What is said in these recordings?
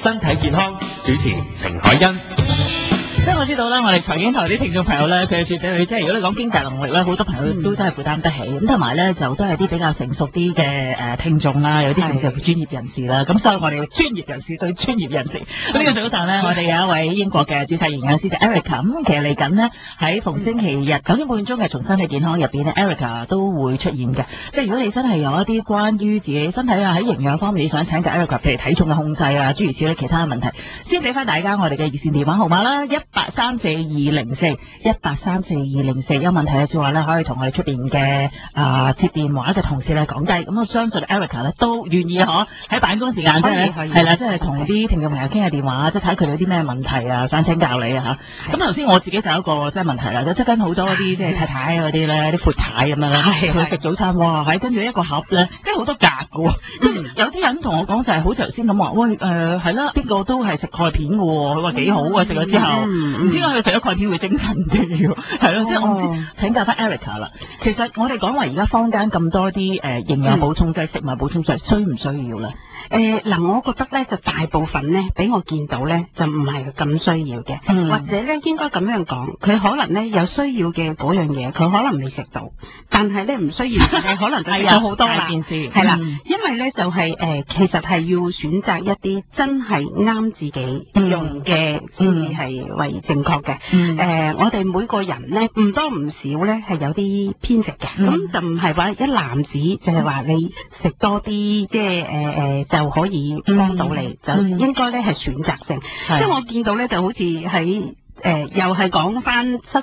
身體健康，主持程海欣。即係我知道啦，我哋財經台啲聽眾朋友咧，佢絕對即係如果你講經濟能力咧，好多朋友都真係負擔得起。咁同埋咧，就都係啲比較成熟啲嘅聽眾啦，有啲甚至係專業人士啦。咁所以我哋專業人士對專業人士。呢個早上咧，我哋有一位英國嘅註冊營養師就 Erica。咁其實嚟緊呢，喺逢星期日9點半鐘嘅從身體健康入邊咧 ，Erica 都會出現嘅。即係如果你真係有一啲關於自己身體啊喺營養方面，你想請教 Erica，譬如體重嘅控制啊，諸如此類其他嘅問題，先俾翻大家我哋嘅熱線電話號碼啦，1834204，1834204，有問題嘅話咧，可以同我哋出邊嘅接電話嘅同事咧講計。咁我相信 Erica 咧都願意喺辦公時間即係係啦，即係同啲聽眾朋友傾下電話，即係睇佢哋有啲咩問題啊，想請教你啊嚇。咁頭先我自己就有一個即係問題啦，即係跟好多啲即係太太嗰啲咧，啲闊太咁樣咧，佢食早餐哇，跟住一個盒咧，跟住好多格嘅喎。有啲人同我講就係好似頭先咁話，喂係啦，邊個都係食鈣片嘅喎，佢話幾好啊，食咗之後。唔知點解佢食咗鈣片會精神啲喎，係咯，即係我唔知請教翻 Erica 啦。其實我哋講話而家坊間咁多啲營養補充劑、食物補充劑，需唔需要咧？我覺得咧就大部分咧，俾我見到咧就唔係咁需要嘅，或者咧應該咁樣講，佢可能咧有需要嘅嗰樣嘢，佢可能未食到，但係咧唔需要嘅可能就食咗好多啦。係啦，因為咧就係其實係要選擇一啲真係啱自己用嘅先至係為正確嘅。我哋每個人咧唔多唔少咧係有啲偏食嘅，咁就唔係話一籃子就係話你食多啲即係就可以幫到你，就應該咧係選擇性。即係我見到咧就好似喺又係講翻70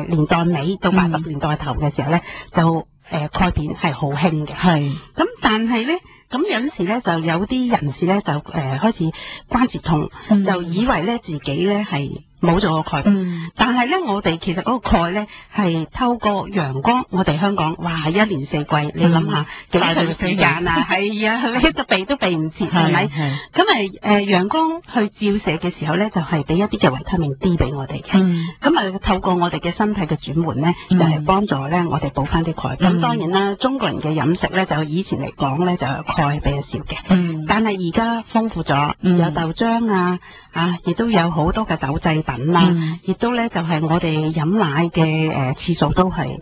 年代尾到80年代頭嘅時候咧，就鈣片係好興嘅。係咁，但係咧咁有陣時咧就有啲人士咧就開始關節痛，就以為咧自己咧係冇咗個鈣，但係咧我哋其實嗰個鈣咧係透過陽光，我哋香港哇一年四季，你諗下幾長時間啊？係啊，佢就避都避唔切，係咪？咁陽光去照射嘅時候咧，就係俾一啲嘅維他命 D 俾我哋嘅。咁透過我哋嘅身體嘅轉換咧，就係幫助咧我哋補翻啲鈣。咁當然啦，中國人嘅飲食咧就以前嚟講咧就鈣比較少嘅，但係而家豐富咗，有豆漿啊，亦都有好多嘅豆製品啦，亦都咧就係我哋飲奶嘅次數都係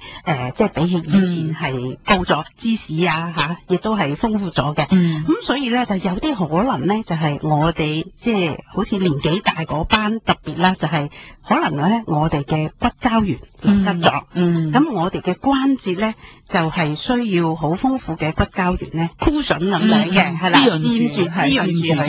即係比起以前係高咗，芝士啊亦都係豐富咗嘅。咁所以咧就有啲可能咧就係我哋即係好似年紀大嗰班特別啦，就係可能咧我哋嘅骨膠原流失咗，咁我哋嘅關節咧就係需要好豐富嘅骨膠原咧，cushion 咁樣嘅，係啦，黏住佢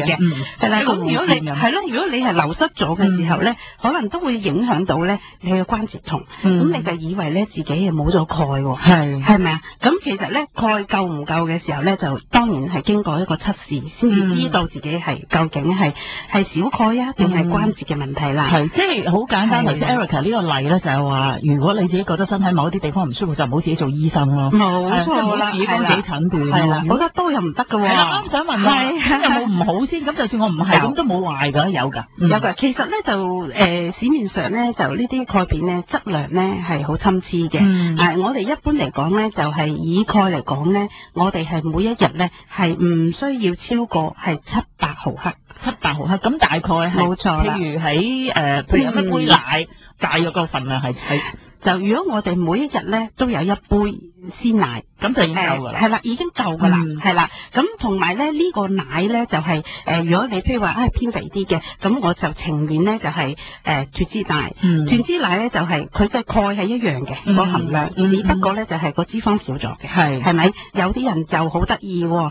嘅，係啦。咁如果你係咯，如果你係流失咗嘅時候咧，可能都會影響到咧你嘅關節痛，咁你就以為咧自己係冇咗鈣喎，係咪啊？咁其實咧鈣夠唔夠嘅時候咧，就當然係經過一個測試先至知道自己係究竟係少鈣啊，定係關節嘅問題啦。係即係好簡單，頭先 Erica 呢個例咧就係話，如果你自己覺得身體某一啲地方唔舒服，就唔好自己做醫生咯。冇錯啦，自己幫自己診斷。係啦，好得多又唔得㗎喎。係啦，啱想問下，有冇唔好先？咁就算我唔係咁都冇壞㗎，有㗎。有㗎。其實咧就市面上咧就呢啲鈣片咧質量咧係好參差嘅。我哋一般嚟講咧就係以鈣嚟講咧，我哋係每一日咧係唔需要超過係700毫克。700毫克，咁大概係冇錯啦。譬如喺譬如飲一杯奶，大約個份量係就如果我哋每一日咧都有一杯鮮奶，咁就已經夠㗎啦。係啦，已經夠㗎啦，係啦。咁同埋咧呢個奶咧就係如果你譬如話偏肥啲嘅，咁我就情願咧就係脫脂奶。脫脂奶咧就係佢嘅鈣係一樣嘅個含量，只不過咧就係個脂肪少咗嘅，係咪？有啲人就好得意喎，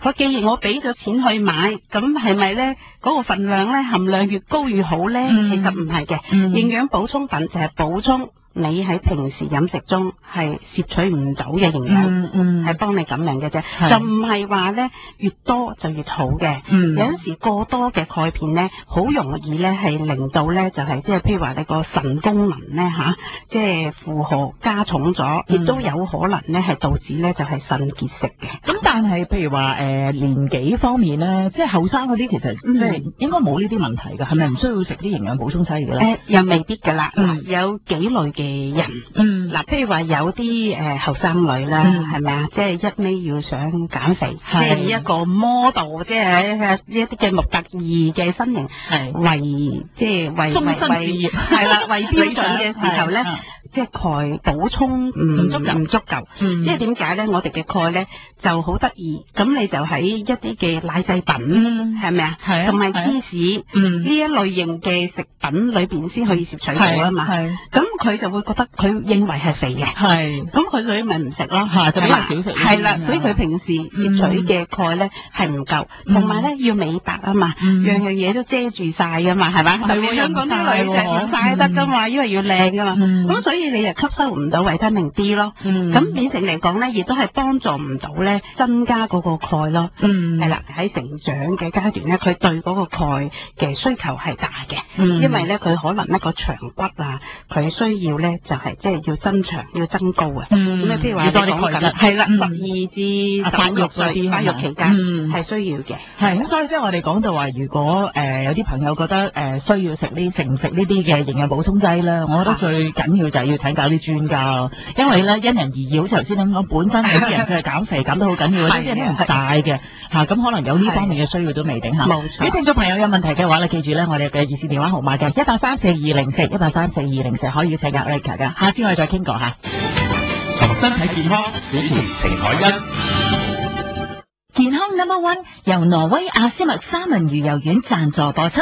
佢既然我俾咗錢去買，咁係咪咧嗰個份量咧含量越高越好咧？其實唔係嘅，營養補充品就係補充你喺平時飲食中係攝取唔到嘅營養，係幫你咁樣嘅啫，就唔係話咧越多就越好嘅。有陣時過多嘅鈣片咧，好容易咧係令到咧就係即係譬如話你個腎功能咧即係負荷加重咗，亦都有可能咧係導致咧就係腎結石嘅。咁但係譬如話年紀方面咧，即係後生嗰啲其實即係應該冇呢啲問題㗎，係咪唔需要食啲營養補充劑㗎咧？又未必㗎啦，有幾類嘅嘅人。嗱，譬如話有啲後生女啦，係咪啊？即係一味要想減肥，即係以一個 model， 即係一啲嘅模特兒嘅身形為終身事業係啦，為標準嘅時候咧，即係鈣補充唔足夠。即係點解咧？我哋嘅鈣咧就好得意，咁你就喺一啲嘅奶製品係咪啊？同埋芝士呢一類型嘅食品裏邊先可以攝取到啊嘛。咁佢就會覺得佢認為係肥嘅，咁佢所以咪唔食咯，就比較少食。係啦，所以佢平時攝取嘅鈣咧係唔夠，同埋咧要美白啊嘛，樣樣嘢都遮住晒噶嘛，係咪？特別香港啲女仔唔晒得噶嘛，因為要靚噶嘛，咁所以你就吸收唔到維他命 D 咯，咁變成嚟講咧，亦都係幫助唔到咧增加嗰個鈣咯，係啦，喺成長嘅階段咧，佢對嗰個鈣嘅需求係大嘅，因為咧佢可能一個長骨啊，佢需要咧就係即係要增長要增高啊，咁你譬如話多啲鈣質，係啦，12至16歲發育期間係需要嘅，係咁，所以即係我哋講到話，如果有啲朋友覺得需要食呢呢啲嘅營養補充劑咧，我覺得最緊要就係要請教啲專家咯，因為咧因人而異，好似頭先咁講，本身有啲人佢係減肥減得好緊要，有啲人唔大嘅咁可能有呢方面嘅需要都未定嚇。冇錯。啲聽眾朋友有問題嘅話咧，記住咧，我哋嘅熱線電話號碼嘅1834204可以請教 Erica 㗎。下次我哋再傾過嚇。同身體健康，主持程海欣。健康 No.1 由挪威阿斯麥三文魚油丸贊助播出。